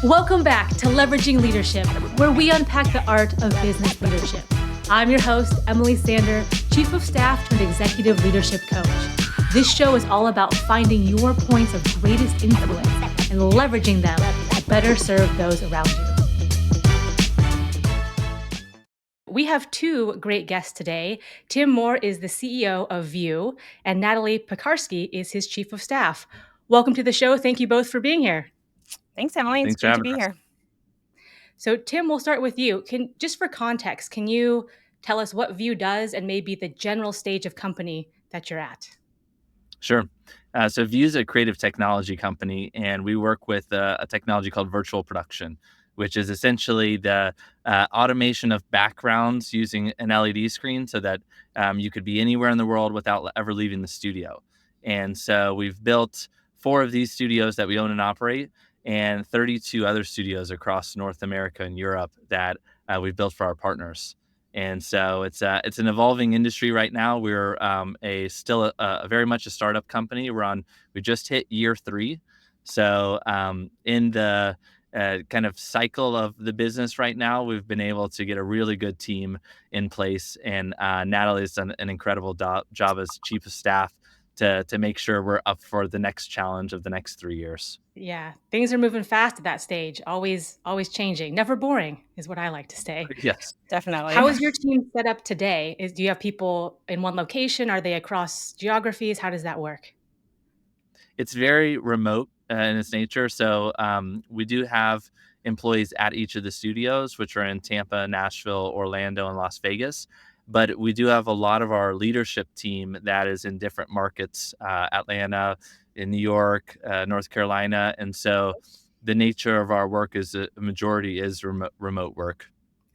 Welcome back to Leveraging Leadership, where we unpack the art of business leadership. I'm your host, Emily Sander, Chief of Staff turned Executive Leadership Coach. This show is all about finding your points of greatest influence and leveraging them to better serve those around you. We have two great guests today. Tim Moore is the CEO of View, and Natalie Piekarski is his Chief of Staff. Welcome to the show. Thank you both for being here. Thanks, Emily. It's Thanks for great to having be us. here. So Tim, we'll start with you. Just for context, can you tell us what View does and maybe the general stage of company that you're at? Sure. So View is a creative technology company, and we work with a technology called virtual production, which is essentially the automation of backgrounds using an LED screen so that you could be anywhere in the world without ever leaving the studio. And so we've built 4 of these studios that we own and operate, and 32 other studios across North America and Europe that we've built for our partners. And so it's an evolving industry right now. We're still a very much a startup company. We just hit year 3, so in the kind of cycle of the business right now, we've been able to get a really good team in place, and Natalie's done an incredible job as chief of staff to make sure we're up for the next challenge of the next 3 years. Yeah, things are moving fast at that stage, always changing. Never boring is what I like to say. Yes. Definitely. How is your team set up today? Do you have people in one location? Are they across geographies? How does that work? It's very remote in its nature. So we do have employees at each of the studios, which are in Tampa, Nashville, Orlando, and Las Vegas. But we do have a lot of our leadership team that is in different markets, Atlanta, in New York, North Carolina. And so the nature of our work is a majority is remote work.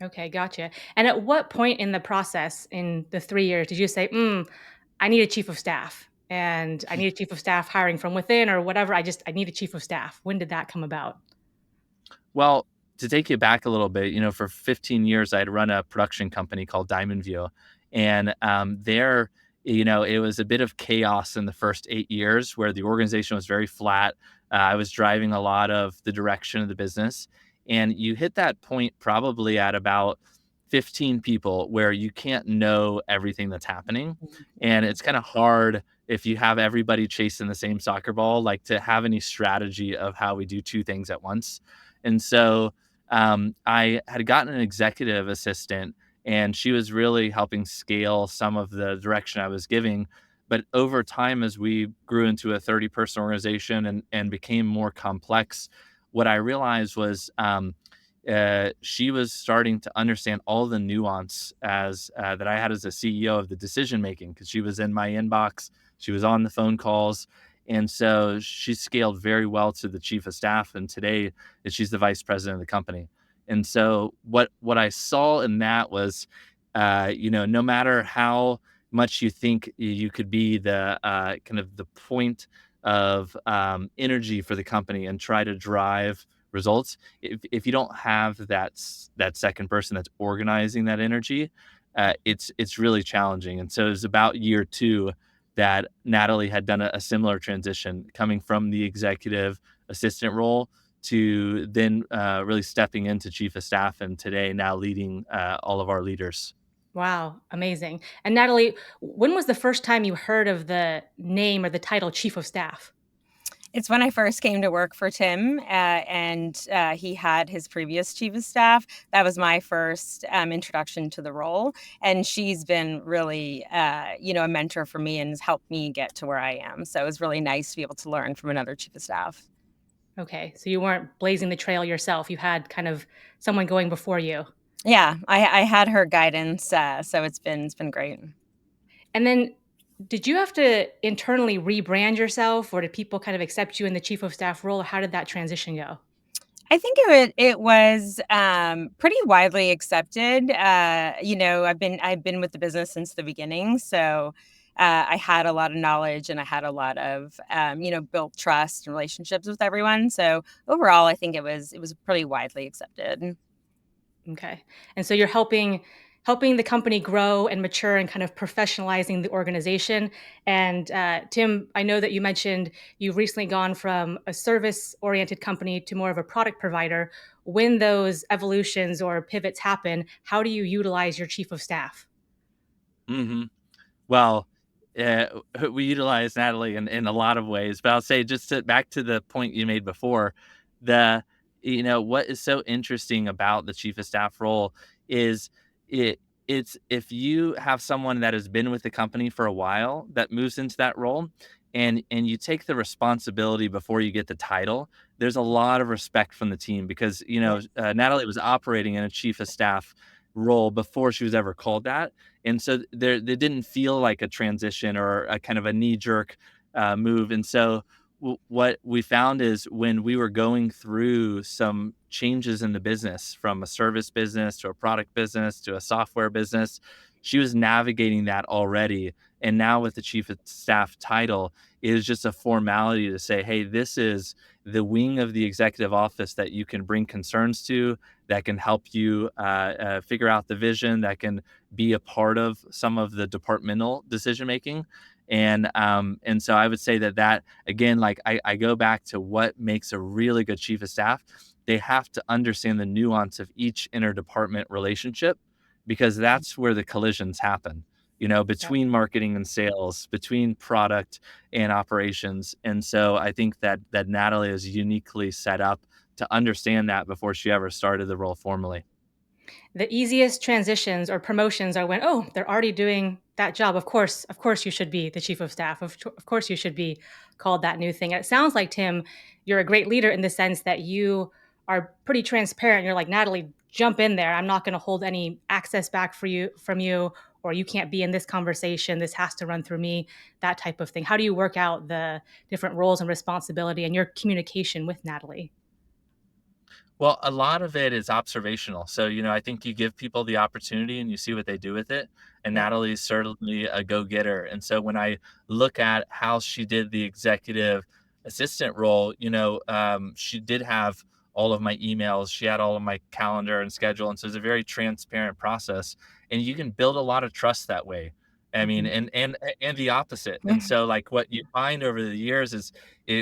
Okay, gotcha. And at what point in the process in the 3 years did you say, I need a chief of staff and I need a chief of staff hiring from within or whatever? I need a chief of staff. When did that come about? Well, to take you back a little bit, for 15 years, I'd run a production company called Diamond View. And there, it was a bit of chaos in the first 8 years where the organization was very flat. I was driving a lot of the direction of the business. And you hit that point probably at about 15 people where you can't know everything that's happening. And it's kind of hard if you have everybody chasing the same soccer ball, like to have any strategy of how we do 2 things at once. And so I had gotten an executive assistant, and she was really helping scale some of the direction I was giving. But over time, as we grew into a 30-person organization and became more complex, what I realized was she was starting to understand all the nuance that I had as a CEO of the decision making, because she was in my inbox, she was on the phone calls. And so she scaled very well to the chief of staff, and today she's the vice president of the company. And so what I saw in that was, no matter how much you think you could be the kind of the point of energy for the company and try to drive results, if you don't have that second person that's organizing that energy, it's really challenging. And so it was about year 2 that Natalie had done a similar transition, coming from the executive assistant role to then really stepping into chief of staff, and today now leading all of our leaders. Wow, amazing. And Natalie, when was the first time you heard of the name or the title chief of staff? It's when I first came to work for Tim, and he had his previous chief of staff. That was my first introduction to the role. And she's been really, a mentor for me and has helped me get to where I am. So it was really nice to be able to learn from another chief of staff. Okay, so you weren't blazing the trail yourself. You had kind of someone going before you. Yeah, I had her guidance, so it's been great. And then did you have to internally rebrand yourself, or did people kind of accept you in the chief of staff role? How did that transition go? I think it was pretty widely accepted. I've been with the business since the beginning, so I had a lot of knowledge and I had a lot of built trust and relationships with everyone. So overall, I think it was pretty widely accepted. Okay. And so you're helping helping the company grow and mature and kind of professionalizing the organization. And Tim, I know that you mentioned you've recently gone from a service-oriented company to more of a product provider. When those evolutions or pivots happen, how do you utilize your chief of staff? hmm Well, uh, we utilize Natalie in a lot of ways, but I'll say back to the point you made before, the what is so interesting about the chief of staff role is it it's if you have someone that has been with the company for a while that moves into that role and you take the responsibility before you get the title, there's a lot of respect from the team because Yeah. Natalie was operating in a chief of staff role before she was ever called that, and so they didn't feel like a transition or a kind of a knee jerk move. And so what we found is when we were going through some changes in the business from a service business to a product business to a software business, she was navigating that already. And now with the chief of staff title, it is just a formality to say, hey, this is the wing of the executive office that you can bring concerns to, that can help you figure out the vision, that can be a part of some of the departmental decision making. And so I would say that again, like I go back to what makes a really good chief of staff. They have to understand the nuance of each interdepartment relationship because that's where the collisions happen, Yep. between marketing and sales, between product and operations. And so I think that Natalie is uniquely set up to understand that before she ever started the role formally. The easiest transitions or promotions are when, oh, they're already doing that job. Of course, you should be the chief of staff. Of course, you should be called that new thing. And it sounds like, Tim, you're a great leader in the sense that you are pretty transparent. You're like, Natalie, jump in there. I'm not going to hold any access back for you from you, or you can't be in this conversation. This has to run through me, that type of thing. How do you work out the different roles and responsibility and your communication with Natalie? Well, a lot of it is observational. So, I think you give people the opportunity and you see what they do with it. And Yep. Natalie's certainly a go getter. And so when I look at how she did the executive assistant role, she did have all of my emails, she had all of my calendar and schedule. And so it's a very transparent process. And you can build a lot of trust that way. I mean, Mhm. and the opposite. And so like what you find over the years is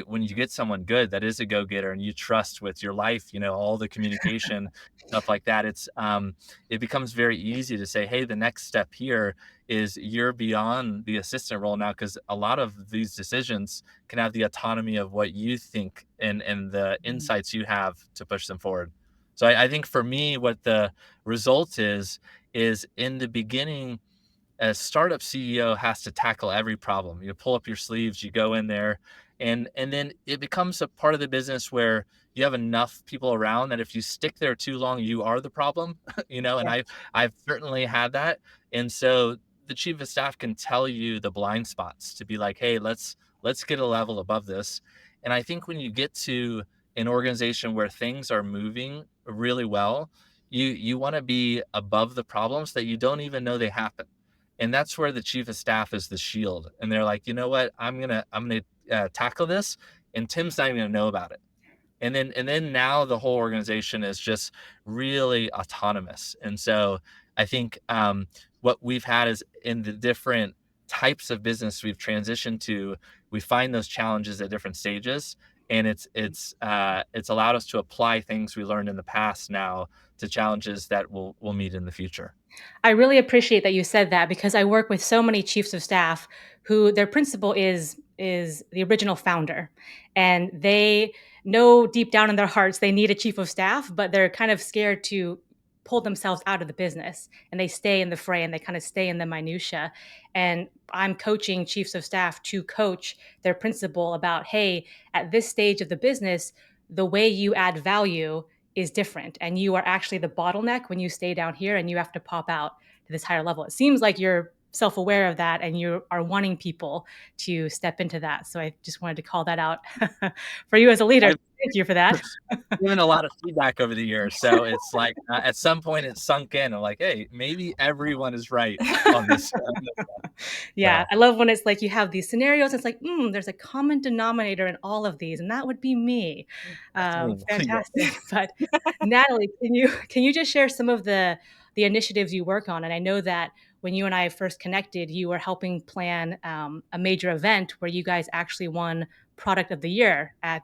when you get someone good that is a go-getter and you trust with your life, all the communication, stuff like that, it becomes very easy to say, hey, the next step here is you're beyond the assistant role now, because a lot of these decisions can have the autonomy of what you think and the Mhm. insights you have to push them forward. So I think for me, what the result is in the beginning, a startup CEO has to tackle every problem. You pull up your sleeves, you go in there, and then it becomes a part of the business where you have enough people around that if you stick there too long, you are the problem, and I've certainly had that. And so the chief of staff can tell you the blind spots to be like, hey, let's get a level above this. And I think when you get to an organization where things are moving really well, you want to be above the problems that you don't even know they happen, and that's where the chief of staff is the shield. And they're like, you know what? I'm gonna tackle this, and Tim's not even gonna know about it. And then now the whole organization is just really autonomous. And so I think what we've had is in the different types of business we've transitioned to, we find those challenges at different stages, and it's allowed us to apply things we learned in the past now to challenges that we'll meet in the future. I really appreciate that you said that because I work with so many chiefs of staff who their principal is the original founder, and they know deep down in their hearts they need a chief of staff, but they're kind of scared to pull themselves out of the business, and they stay in the fray and they kind of stay in the minutia. And I'm coaching chiefs of staff to coach their principal about, hey, at this stage of the business, the way you add value is different, and you are actually the bottleneck when you stay down here and you have to pop out to this higher level. It seems like you're self-aware of that and you are wanting people to step into that. So I just wanted to call that out for you as a leader. I've Thank you for that. given a lot of feedback over the years, so it's like, at some point it sunk in. I'm like, "Hey, maybe everyone is right on this." Yeah, So, I love when it's like you have these scenarios. It's like, there's a common denominator in all of these, and that would be me. definitely, yeah. Fantastic. But Natalie, can you just share some of the the initiatives you work on. And I know that when you and I first connected, you were helping plan a major event where you guys actually won Product of the Year at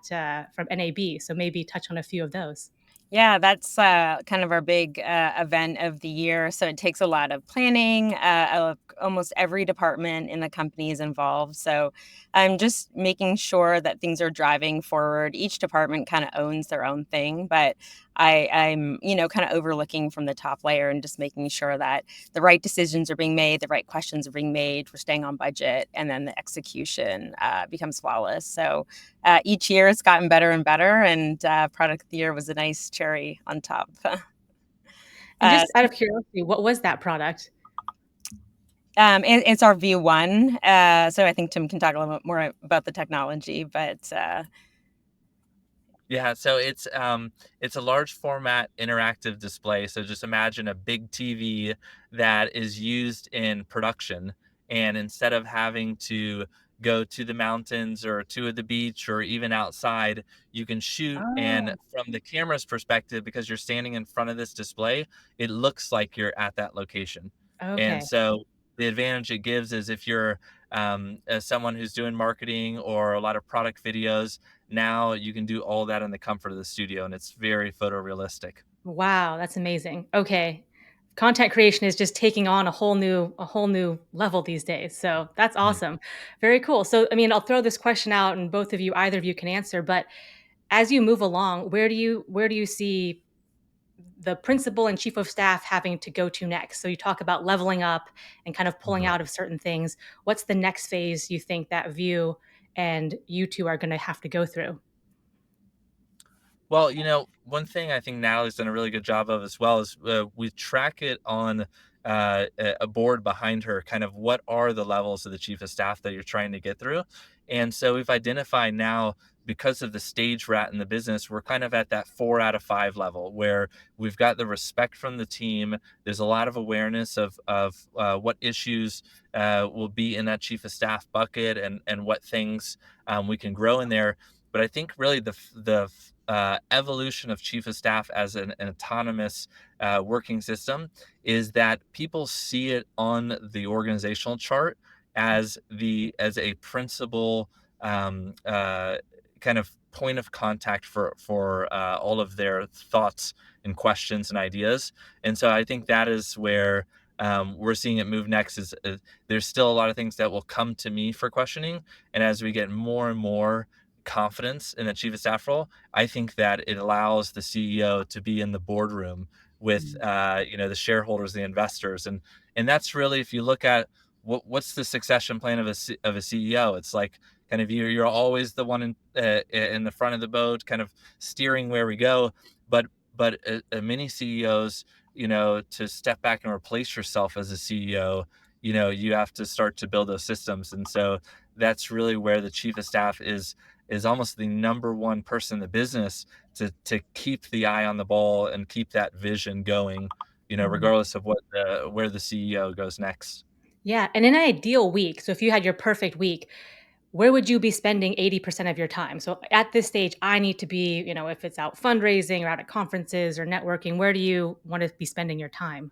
from NAB. So maybe touch on a few of those. Yeah, that's kind of our big event of the year. So it takes a lot of planning. Almost every department in the company is involved. So I'm just making sure that things are driving forward. Each department kind of owns their own thing, but I'm, kind of overlooking from the top layer and just making sure that the right decisions are being made, the right questions are being made, we're staying on budget, and then the execution becomes flawless. So each year it's gotten better and better, and Product of the Year was a nice cherry on top. And uh, just out of curiosity, what was that product? it's our View One, so I think Tim can talk a little bit more about the technology, but Yeah, so it's a large format interactive display. So just imagine a big TV that is used in production, and instead of having to go to the mountains or to the beach or even outside, you can shoot, and Oh, from the camera's perspective, because you're standing in front of this display, it looks like you're at that location. And okay. so the advantage it gives is if you're as someone who's doing marketing or a lot of product videos, now you can do all that in the comfort of the studio, and it's very photorealistic. Wow, that's amazing. Okay. Content creation is just taking on a whole new level these days. So that's Mm. awesome. Very cool. So I mean, I'll throw this question out and both of you, either of you can answer, but as you move along, where do you see the principal and chief of staff having to go to next? So you talk about leveling up and kind of pulling Mhm. out of certain things. What's the next phase you think that View and you two are going to have to go through? Well, one thing I think Natalie's done a really good job of as well is we track it on a board behind her, kind of what are the levels of the chief of staff that you're trying to get through. And so we've identified now, because of the stage we're at in the business, we're kind of at that 4 out of 5 level where we've got the respect from the team. There's a lot of awareness of what issues will be in that chief of staff bucket, and what things we can grow in there. But I think really the evolution of chief of staff as an autonomous working system is that people see it on the organizational chart as a principal um, uh, kind of point of contact for all of their thoughts and questions and ideas. And so I think that is where we're seeing it move next. Is there's still a lot of things that will come to me for questioning, and as we get more and more confidence in the chief of staff role, I think that it allows the CEO to be in the boardroom with the shareholders, the investors, and that's really, if you look at what's the succession plan of a CEO, it's like kind of you're always the one in the front of the boat, kind of steering where we go, but many CEOs, to step back and replace yourself as a CEO, you have to start to build those systems, and so that's really where the chief of staff is almost the number one person in the business to keep the eye on the ball and keep that vision going, Mhm. regardless of where the CEO goes next. Yeah, and in an ideal week, so if you had your perfect week, where would you be spending 80% of your time? So at this stage, I need to be, if it's out fundraising or out at conferences or networking, where do you want to be spending your time?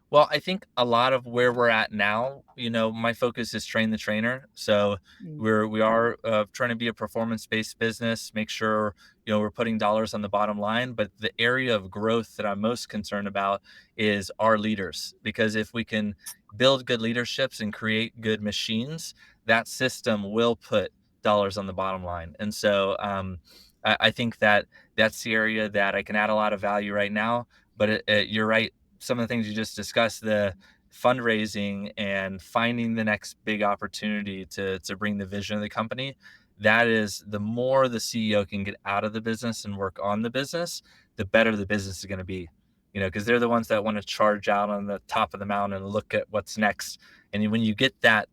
Well, I think a lot of where we're at now, my focus is train the trainer. So Mm, we are trying to be a performance-based business, make sure, we're putting dollars on the bottom line. But the area of growth that I'm most concerned about is our leaders, because if we can build good leaderships and create good machines, that system will put dollars on the bottom line. And so I think that that's the area that I can add a lot of value right now. But you're right, some of the things you just discussed, the fundraising and finding the next big opportunity to bring the vision of the company, that is, the more the CEO can get out of the business and work on the business, the better the business is going to be, because they're the ones that want to charge out on the top of the mountain and look at what's next. And when you get that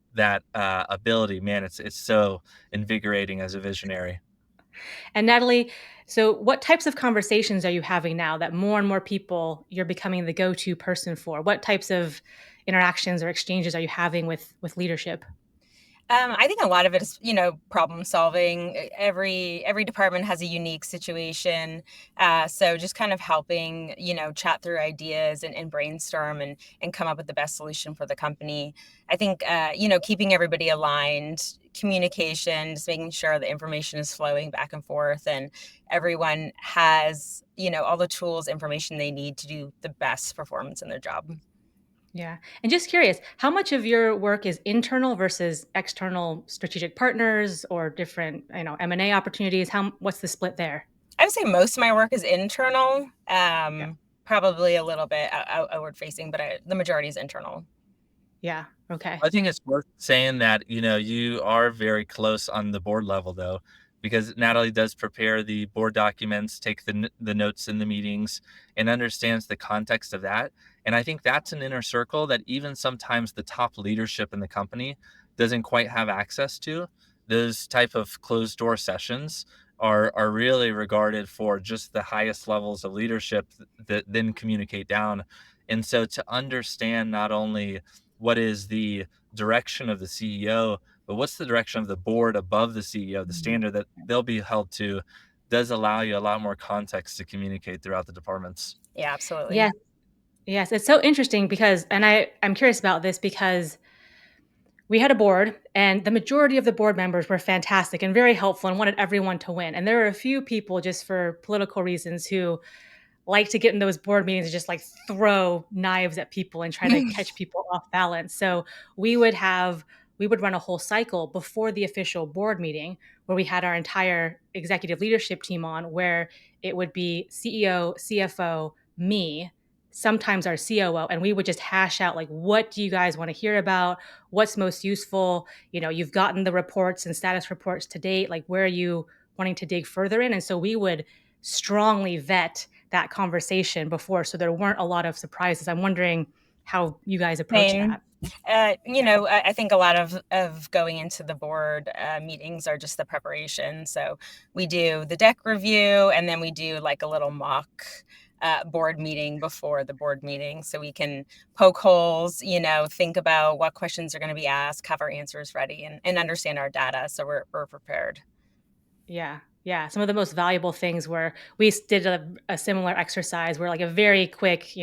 ability, man, it's so invigorating as a visionary. And Natalie, so what types of conversations are you having now that more and more people you're becoming the go-to person for? What types of interactions or exchanges are you having with leadership? I think a lot of it is, problem solving. Every department has a unique situation, so just kind of helping, chat through ideas and brainstorm and come up with the best solution for the company. I think, keeping everybody aligned, communication, just making sure the information is flowing back and forth, and everyone has, all the tools, information they need to do the best performance in their job. Yeah. And just curious, how much of your work is internal versus external strategic partners or different, M&A opportunities? What's the split there? I would say most of my work is internal, Yeah. probably a little bit outward facing, but the majority is internal. Yeah. Okay. I think it's worth saying that, you are very close on the board level though, because Natalie does prepare the board documents, take the notes in the meetings, and understands the context of that. And I think that's an inner circle that even sometimes the top leadership in the company doesn't quite have access to. Those type of closed door sessions are really regarded for just the highest levels of leadership that then communicate down. And so to understand not only what is the direction of the CEO, but what's the direction of the board above the CEO, the Mhm. standard that they'll be held to, does allow you a lot more context to communicate throughout the departments. Yeah, absolutely. Yes. Yes. It's so interesting because, and I'm curious about this because we had a board and the majority of the board members were fantastic and very helpful and wanted everyone to win. And there were a few people just for political reasons who like to get in those board meetings and just like throw knives at people and try to catch people off balance. So we would have we would run a whole cycle before the official board meeting where we had our entire executive leadership team on where it would be CEO, CFO, me, sometimes our COO, and we would just hash out like what do you guys want to hear about? What's most useful? You've gotten the reports and status reports to date, like where are you wanting to dig further in? And so we would strongly vet that conversation before so there weren't a lot of surprises. I'm wondering how you guys approach Same. that. Yeah. I think a lot of going into the board meetings are just the preparation. So we do the deck review, and then we do like a little mock board meeting before the board meeting, so we can poke holes, think about what questions are going to be asked, have our answers ready, and understand our data, so we're prepared. Yeah. Yeah. Some of the most valuable things were we did a similar exercise where like a very quick,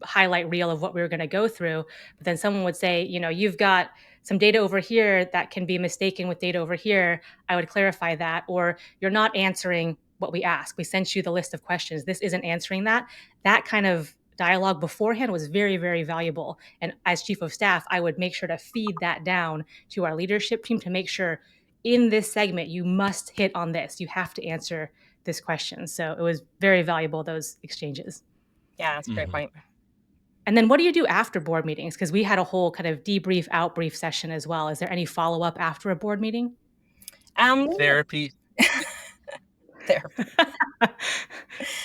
highlight reel of what we were going to go through. But then someone would say, you've got some data over here that can be mistaken with data over here. I would clarify that. Or you're not answering what we ask. We sent you the list of questions. This isn't answering that. That kind of dialogue beforehand was very, very valuable. And as chief of staff, I would make sure to feed that down to our leadership team to make sure in this segment, you must hit on this. You have to answer this question. So it was very valuable, those exchanges. Yeah, that's a great Mhm. point. And then what do you do after board meetings? Because we had a whole kind of debrief, outbrief session as well. Is there any follow up after a board meeting? Um, Therapy. there.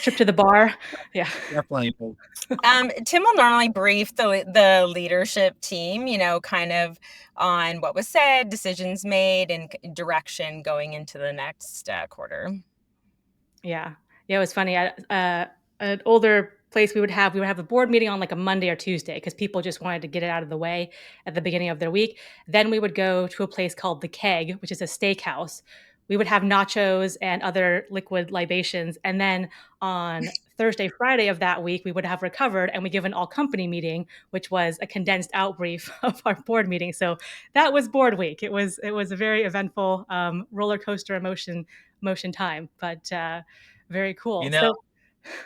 Trip to the bar? Yeah. Definitely. Tim will normally brief the leadership team, kind of on what was said, decisions made, and direction going into the next quarter. Yeah. Yeah, it was funny. At an older place we would have a board meeting on like a Monday or Tuesday because people just wanted to get it out of the way at the beginning of their week. Then we would go to a place called the Keg, which is a steakhouse. We would have nachos and other liquid libations. And then on Thursday, Friday of that week, we would have recovered and we give an all company meeting, which was a condensed out brief of our board meeting. So that was board week. It was a very eventful roller coaster motion time, but very You cool. know, So,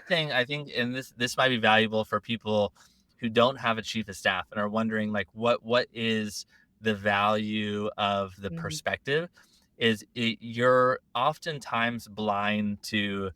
thing I think, and this might be valuable for people who don't have a chief of staff and are wondering like what is the value of the mhm, perspective you're oftentimes blind to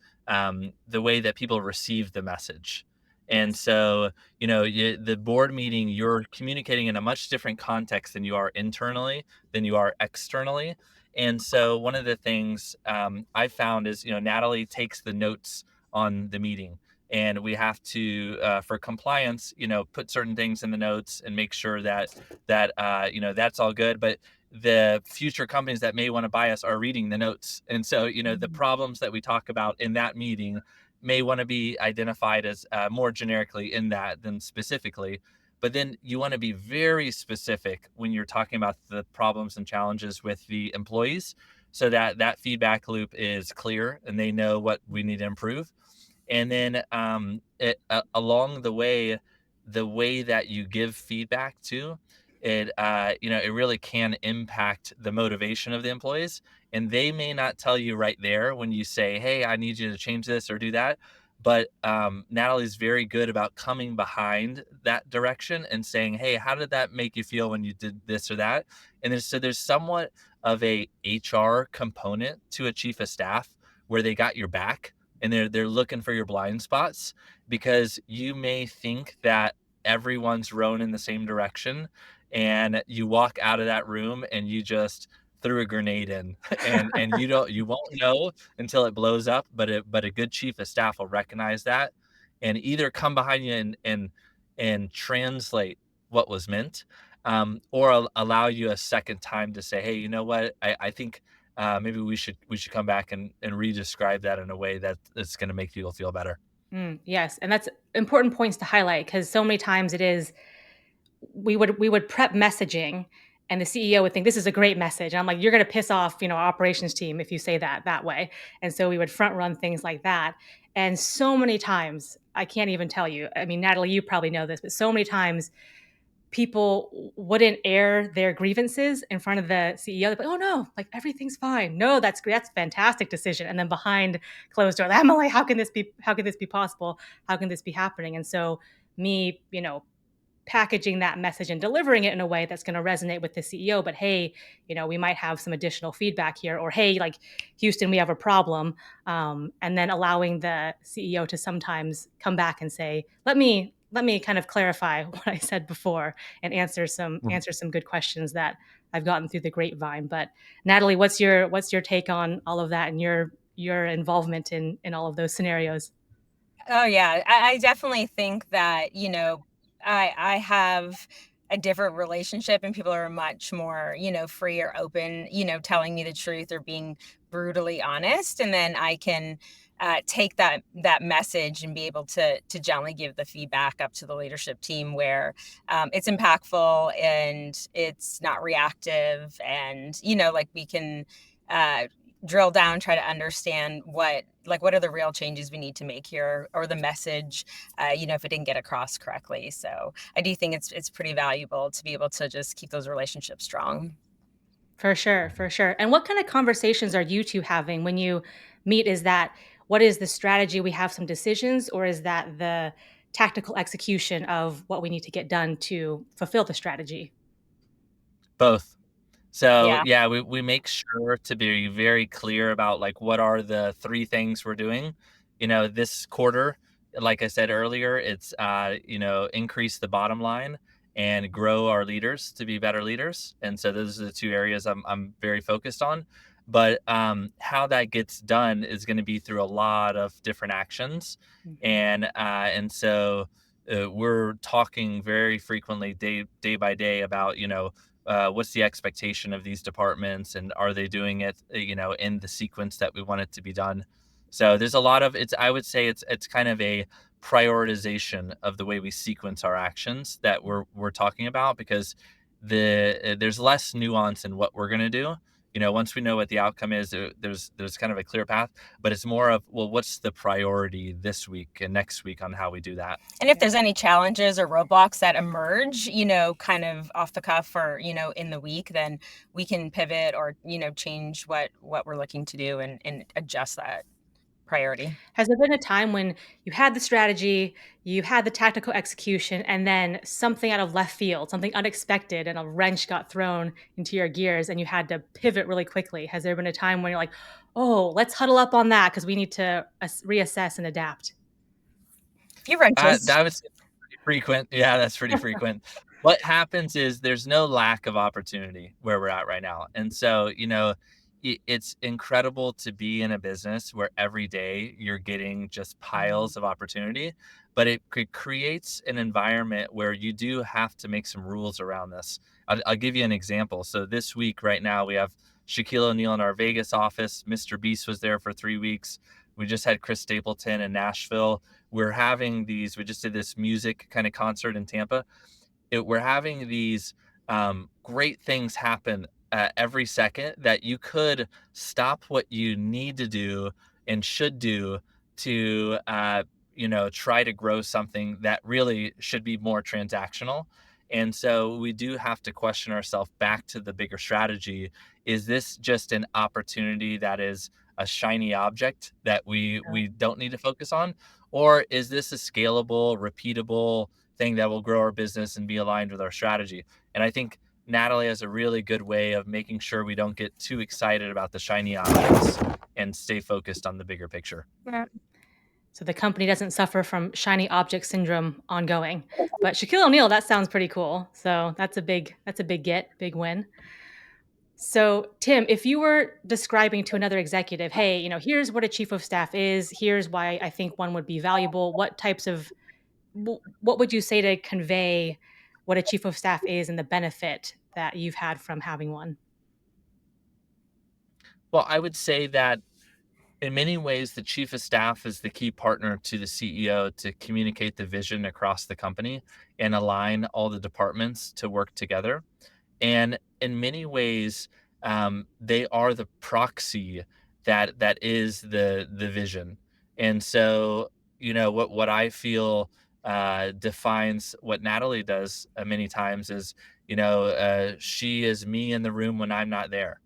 the way that people receive the message. And yes. so, the board meeting, you're communicating in a much different context than you are internally, than you are externally. And so, one of the things I found is, Natalie takes the notes on the meeting, and we have to for compliance, put certain things in the notes and make sure that's all good. But the future companies that may want to buy us are reading the notes, and so the Mhm. problems that we talk about in that meeting may want to be identified as more generically in that than specifically. But then you want to be very specific when you're talking about the problems and challenges with the employees, so that that feedback loop is clear and they know what we need to improve. And then along the way that you give feedback to it, it really can impact the motivation of the employees. And they may not tell you right there when you say, "Hey, I need you to change this or do that." But Natalie's very good about coming behind that direction and saying, "Hey, how did that make you feel when you did this or that?" And there's somewhat of a HR component to a chief of staff where they got your back and they're looking for your blind spots, because you may think that everyone's rowing in the same direction, and you walk out of that room and you just threw a grenade in and you won't know until it blows up. But a good chief of staff will recognize that and either come behind you and translate what was meant, or allow you a second time to say, "Hey, you know what, I think maybe we should come back and re-describe that in a way that's going to make people feel better." Yes, and that's important points to highlight because so many times it is we would prep messaging and the CEO would think this is a great message. And I'm like, you're going to piss off, our operations team if you say that way. And so we would front run things like that. And so many times, I can't even tell you. I mean, Natalie, you probably know this, but so many times people wouldn't air their grievances in front of the CEO. They're like, "Oh no, like everything's fine. No, that's great. That's a fantastic decision." And then behind closed doors, "Emily, how can this be? How can this be possible? How can this be happening?" And so me, packaging that message and delivering it in a way that's going to resonate with the CEO. But hey, we might have some additional feedback here, or hey, like Houston, we have a problem, and then allowing the CEO to sometimes come back and say, let me kind of clarify what I said before and answer some good questions that I've gotten through the grapevine. But Natalie, what's your take on all of that and your involvement in all of those scenarios? Oh yeah, I definitely think that, I have a different relationship and people are much more, free or open, telling me the truth or being brutally honest. And then I can take that message and be able to gently give the feedback up to the leadership team where it's impactful and it's not reactive. And, like we can drill down, try to understand what are the real changes we need to make here, or the message, if it didn't get across correctly. So I do think it's pretty valuable to be able to just keep those relationships strong. For sure, for sure. And what kind of conversations are you two having when you meet? Is that what is the strategy? We have some decisions, or is that the tactical execution of what we need to get done to fulfill the strategy? Both. So Yeah. yeah, we make sure to be very clear about like what are the three things we're doing. This quarter, like I said earlier, it's increase the bottom line and grow our leaders to be better leaders. And so those are the two areas I'm very focused on. But how that gets done is going to be through a lot of different actions, Mhm. and so we're talking very frequently, day by day, about what's the expectation of these departments, and are they doing it in the sequence that we want it to be done. So there's a lot of it's I would say it's kind of a prioritization of the way we sequence our actions that we're talking about, because there's less nuance in what we're going to do. Once we know what the outcome is, there's kind of a clear path, but it's more of, well, what's the priority this week and next week on how we do that. And if there's any challenges or roadblocks that emerge, kind of off the cuff or, in the week, then we can pivot or, change what we're looking to do and adjust that priority. Has there been a time when you had the strategy, you had the tactical execution, and then something out of left field, something unexpected, and a wrench got thrown into your gears and you had to pivot really quickly? Has there been a time when you're like, oh, let's huddle up on that because we need to reassess and adapt? A few wrenches. That was pretty frequent. Yeah, that's pretty frequent. What happens is there's no lack of opportunity where we're at right now. And so, it's incredible to be in a business where every day you're getting just Mm. piles of opportunity, but creates an environment where you do have to make some rules around this. I'll give you an example. So this week, right now, we have Shaquille O'Neal in our Vegas office. Mr. Beast was there for 3 weeks. We just had Chris Stapleton in Nashville. We just did this music kind of concert in Tampa. we're having these great things happen every second that you could stop what you need to do and should do to try to grow something that really should be more transactional. And so we do have to question ourselves back to the bigger strategy. Is this just an opportunity that is a shiny object that we don't need to focus on, or is this a scalable, repeatable thing that will grow our business and be aligned with our strategy? And I think Natalie has a really good way of making sure we don't get too excited about the shiny objects and stay focused on the bigger picture. Yeah. So the company doesn't suffer from shiny object syndrome ongoing. But Shaquille O'Neal, that sounds pretty cool. So big win. So Tim, if you were describing to another executive, hey, here's what a chief of staff is, here's why I think one would be valuable, what would you say to convey what a chief of staff is and the benefit that you've had from having one? Well, I would say that in many ways, the chief of staff is the key partner to the CEO to communicate the vision across the company and align all the departments to work together. And in many ways, they are the proxy that is the vision. And so, what I feel defines what Natalie does many times is, she is me in the room when I'm not there.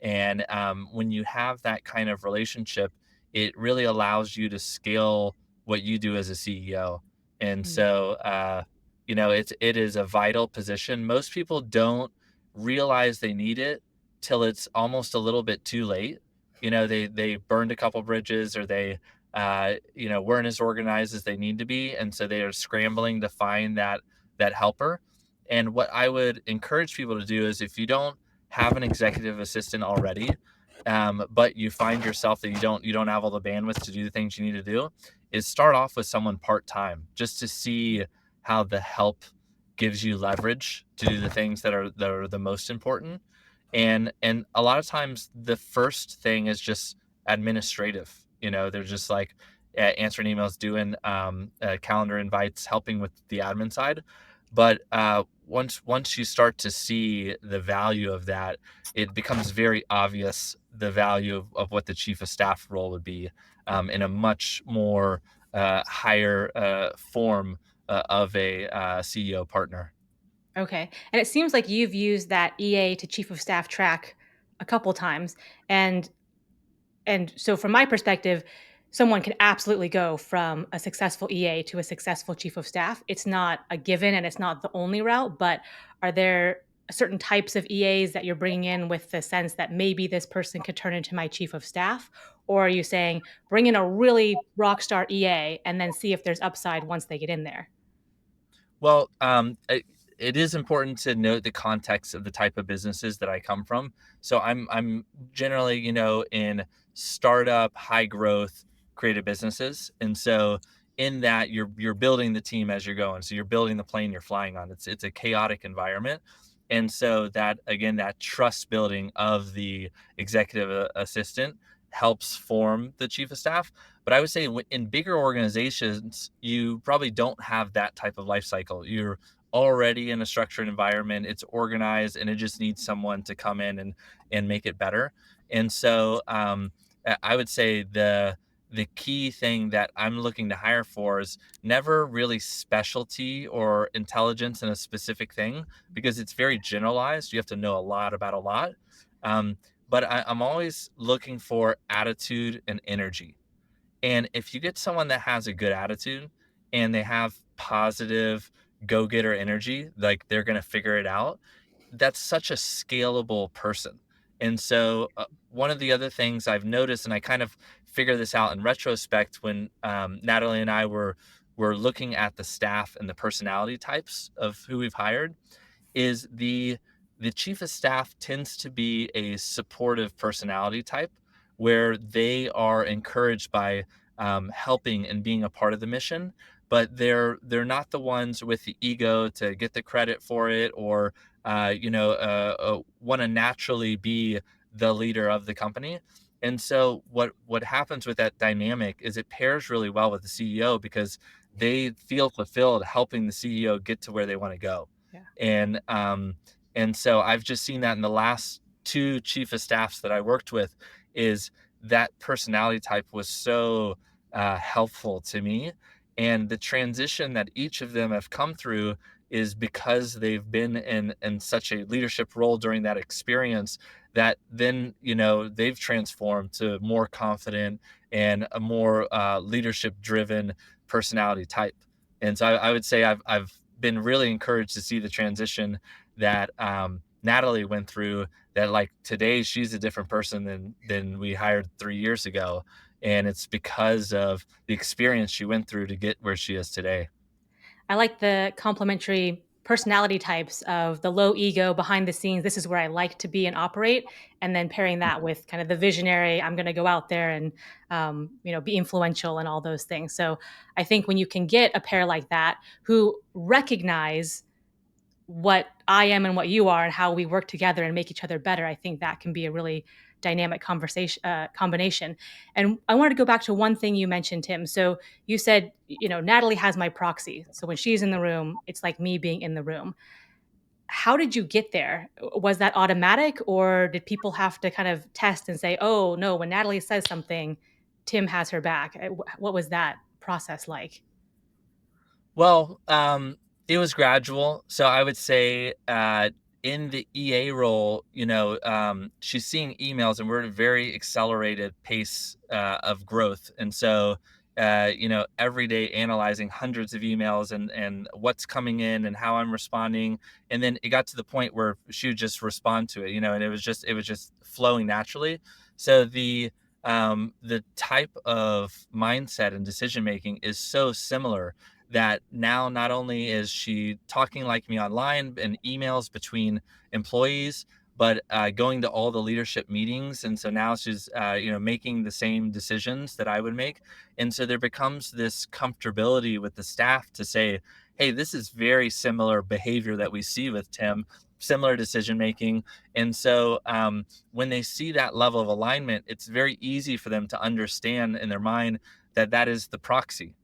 And when you have that kind of relationship, it really allows you to scale what you do as a CEO. And Mm. so, it is a vital position. Most people don't realize they need it till it's almost a little bit too late. They burned a couple bridges, or they weren't as organized as they need to be, and so they are scrambling to find that helper. And what I would encourage people to do is, if you don't have an executive assistant already, but you find yourself that you don't have all the bandwidth to do the things you need to do, is start off with someone part-time, just to see how the help gives you leverage to do the things that are the most important. And a lot of times the first thing is just administrative. They're just like answering emails, doing calendar invites, helping with the admin side. But once you start to see the value of that, it becomes very obvious the value of what the chief of staff role would be, in a much more higher form of a CEO partner. Okay. And it seems like you've used that EA to chief of staff track a couple times. And so from my perspective, someone can absolutely go from a successful EA to a successful chief of staff. It's not a given and it's not the only route, but are there certain types of EAs that you're bringing in with the sense that maybe this person could turn into my chief of staff? Or are you saying bring in a really rock star EA and then see if there's upside once they get in there? Well, it is important to note the context of the type of businesses that I come from. So I'm generally, in startup, high growth, creative businesses, and so in that you're building the team as you're going. So you're building the plane you're flying on. It's a chaotic environment, and so that, again, that trust building of the executive assistant helps form the chief of staff. But I would say in bigger organizations, you probably don't have that type of life cycle. You're already in a structured environment, it's organized, and it just needs someone to come in and make it better. And so I would say the key thing that I'm looking to hire for is never really specialty or intelligence in a specific thing, because it's very generalized. You have to know a lot about a lot. Um, but I'm always looking for attitude and energy. And if you get someone that has a good attitude and they have positive go getter energy, like they're going to figure it out, that's such a scalable person. And so, one of the other things I've noticed, and I kind of figure this out in retrospect, when Natalie and I were looking at the staff and the personality types of who we've hired, is the chief of staff tends to be a supportive personality type, where they are encouraged by helping and being a part of the mission, but they're not the ones with the ego to get the credit for it, or want to naturally be the leader of the company. And so what happens with that dynamic is it pairs really well with the CEO, because they feel fulfilled helping the CEO get to where they want to go. Yeah. And so I've just seen that in the last two chief of staffs that I worked with, is that personality type was so helpful to me. And the transition that each of them have come through is because they've been in such a leadership role during that experience, that then, they've transformed to more confident and a more leadership driven personality type. And so I would say I've been really encouraged to see the transition that Natalie went through, that like today she's a different person than we hired 3 years ago. And it's because of the experience she went through to get where she is today. I like the complementary personality types of the low ego behind the scenes. This is where I like to be and operate. And then pairing that with kind of the visionary, I'm going to go out there and, be influential and all those things. So I think when you can get a pair like that who recognize what I am and what you are and how we work together and make each other better, I think that can be a really dynamic conversation combination. And I wanted to go back to one thing you mentioned, Tim. So you said, Natalie has my proxy. So when she's in the room, it's like me being in the room. How did you get there? Was that automatic, or did people have to kind of test and say, oh, no, when Natalie says something, Tim has her back? What was that process like? Well, it was gradual. So I would say in the EA role, she's seeing emails, and we're at a very accelerated pace of growth. And so, every day analyzing hundreds of emails and what's coming in and how I'm responding. And then it got to the point where she would just respond to it, and it was just flowing naturally. So the type of mindset and decision making is so similar, that now not only is she talking like me online and emails between employees, but going to all the leadership meetings. And so now she's, making the same decisions that I would make. And so there becomes this comfortability with the staff to say, hey, this is very similar behavior that we see with Tim, similar decision making. And so when they see that level of alignment, it's very easy for them to understand in their mind that that is the proxy.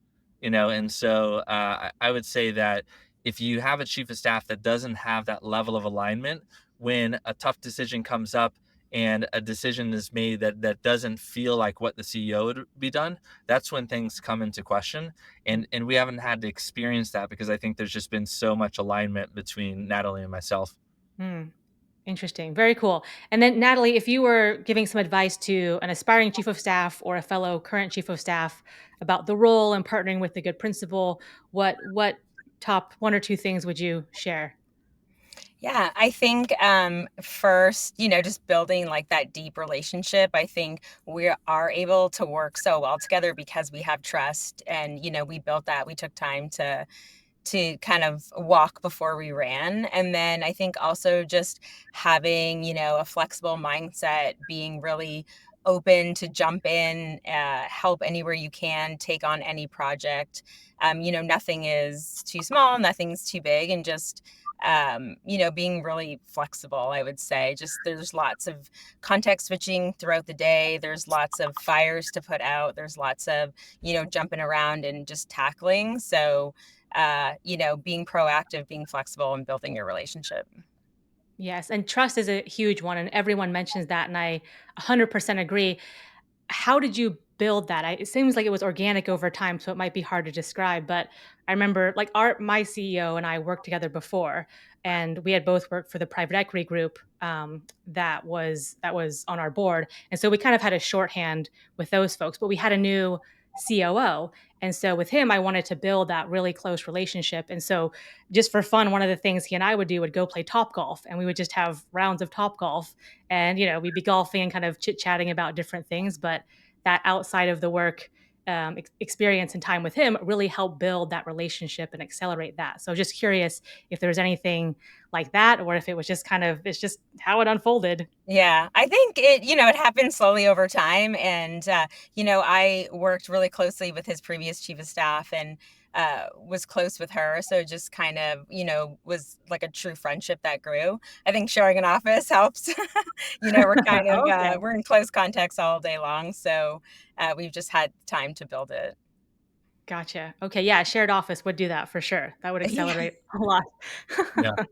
And so I would say that if you have a chief of staff that doesn't have that level of alignment, when a tough decision comes up and a decision is made that doesn't feel like what the CEO would be done, that's when things come into question. And we haven't had to experience that, because I think there's just been so much alignment between Natalie and myself. Hmm. Interesting. Very cool. And then, Natalie, if you were giving some advice to an aspiring chief of staff or a fellow current chief of staff about the role and partnering with a good principal, what top one or two things would you share? Yeah, I think first, just building like that deep relationship. I think we are able to work so well together because we have trust, and we built that. We took time to kind of walk before we ran. And then I think also just having, a flexible mindset, being really open to jump in, help anywhere you can, take on any project. Nothing is too small, nothing's too big, and just being really flexible, I would say. Just there's lots of context switching throughout the day. There's lots of fires to put out. There's lots of, jumping around and just tackling. So, being proactive, being flexible, and building your relationship. Yes, and trust is a huge one, and everyone mentions that, and I 100% agree. How did you build that? It seems like it was organic over time, so it might be hard to describe. But I remember, like, my CEO and I worked together before, and we had both worked for the private equity group that was on our board, and so we kind of had a shorthand with those folks. But we had a new COO, and so with him, I wanted to build that really close relationship. And so, just for fun, one of the things he and I would do would go play top golf, and we would just have rounds of top golf, and we'd be golfing and kind of chit chatting about different things. But that outside of the work experience and time with him really helped build that relationship and accelerate that. So just curious if there was anything like that, or if it was just it's just how it unfolded. Yeah, I think it happened slowly over time. And, I worked really closely with his previous chief of staff, and was close with her. So it just kind of, was like a true friendship that grew. I think sharing an office helps. We're kind of, Okay. we're in close contacts all day long. So we've just had time to build it. Gotcha. Okay. Yeah. Shared office would do that for sure. That would Yeah. accelerate a lot. Yeah. I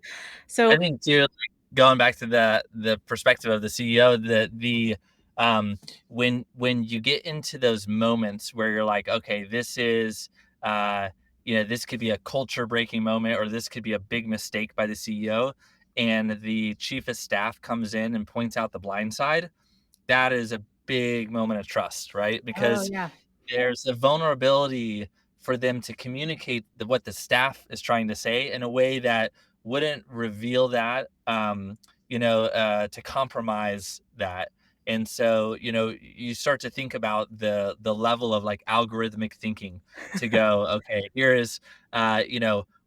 So, think too, like, going back to the perspective of the CEO, um when you get into those moments where you're like, okay, this is this could be a culture breaking moment, or this could be a big mistake by the CEO, and the chief of staff comes in and points out the blind side. That is a big moment of trust, right? oh, Because yeah. there's a vulnerability for them to communicate what the staff is trying to say in a way that wouldn't reveal that, to compromise that. And so, you start to think about the level of like algorithmic thinking to go, okay, here is,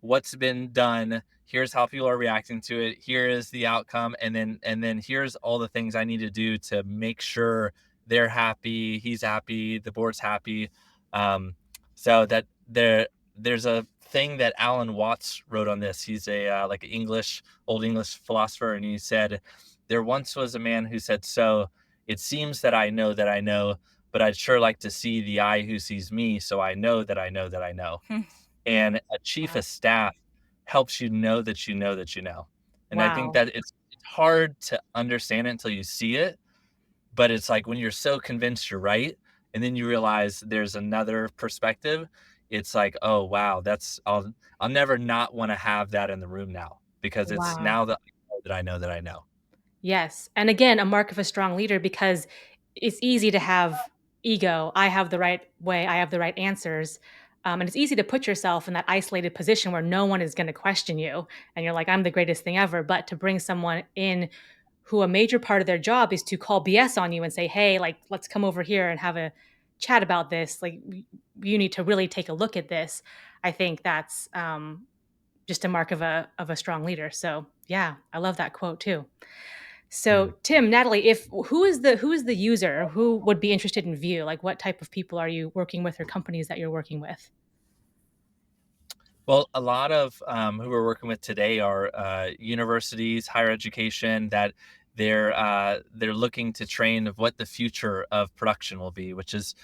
what's been done. Here's how people are reacting to it. Here is the outcome, and then here's all the things I need to do to make sure they're happy, he's happy, the board's happy. Um, so that there's a thing that Alan Watts wrote on this. He's a like old English philosopher, and he said, "There once was a man who said, so it seems that I know, but I'd sure like to see the eye who sees me, so I know that I know that I know." And a chief Wow. of staff helps you know that you know that you know. And I think Wow. that it's hard to understand it until you see it, but it's like when you're so convinced you're right, and then you realize there's another perspective, it's like, "Oh, wow, I'll never not wanna have that in the room now, because it's Wow. now that I know that I know that I know." Yes. And again, a mark of a strong leader because it's easy to have ego. I have the right way, I have the right answers. And it's easy to put yourself in that isolated position where no one is going to question you. And you're like, I'm the greatest thing ever. But to bring someone in who a major part of their job is to call BS on you and say, hey, like, let's come over here and have a chat about this. Like, you need to really take a look at this. I think that's just a mark of a strong leader. So yeah, I love that quote too. Mm. So, Tim, Natalie, if who is the user who would be interested in Vue? Like, what type of people are you working with, or companies that you're working with? Well, a lot of who we're working with today are universities, higher education, that they're looking to train of what the future of production will be, which is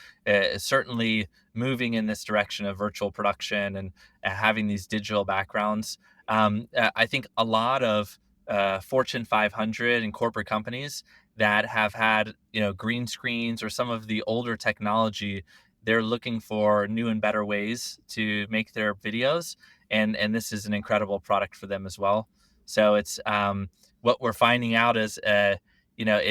certainly moving in this direction of virtual production and having these digital backgrounds. I think a lot of Fortune 500 and corporate companies that have had green screens or some of the older technology, they're looking for new and better ways to make their videos, and this is an incredible product for them as well. So it's what we're finding out is it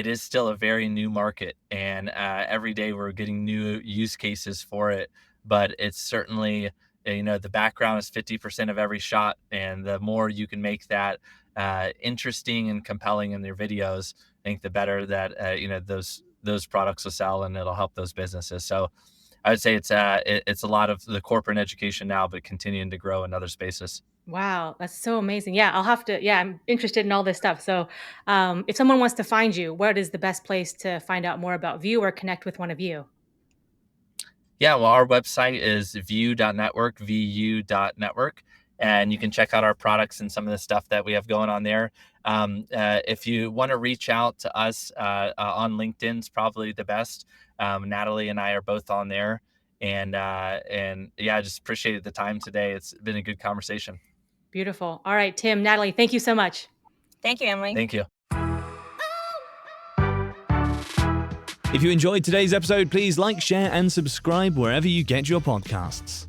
is still a very new market, and every day we're getting new use cases for it. But it's certainly, the background is 50% of every shot, and the more you can make that interesting and compelling in their videos, I think the better that those products will sell, and it'll help those businesses. So I would say it's a lot of the corporate education now, but continuing to grow in other spaces. Wow, that's so amazing. Yeah, I'll have to. Yeah, I'm interested in all this stuff. So, if someone wants to find you, what is the best place to find out more about Vue or connect with one of you? Yeah, well, our website is view.network, vu.network, and you can check out our products and some of the stuff that we have going on there. If you want to reach out to us on LinkedIn, is probably the best. Natalie and I are both on there, and yeah, I just appreciated the time today. It's been a good conversation. Beautiful. All right, Tim, Natalie, thank you so much. Thank you, Emily. Thank you. If you enjoyed today's episode, please like, share, and subscribe wherever you get your podcasts.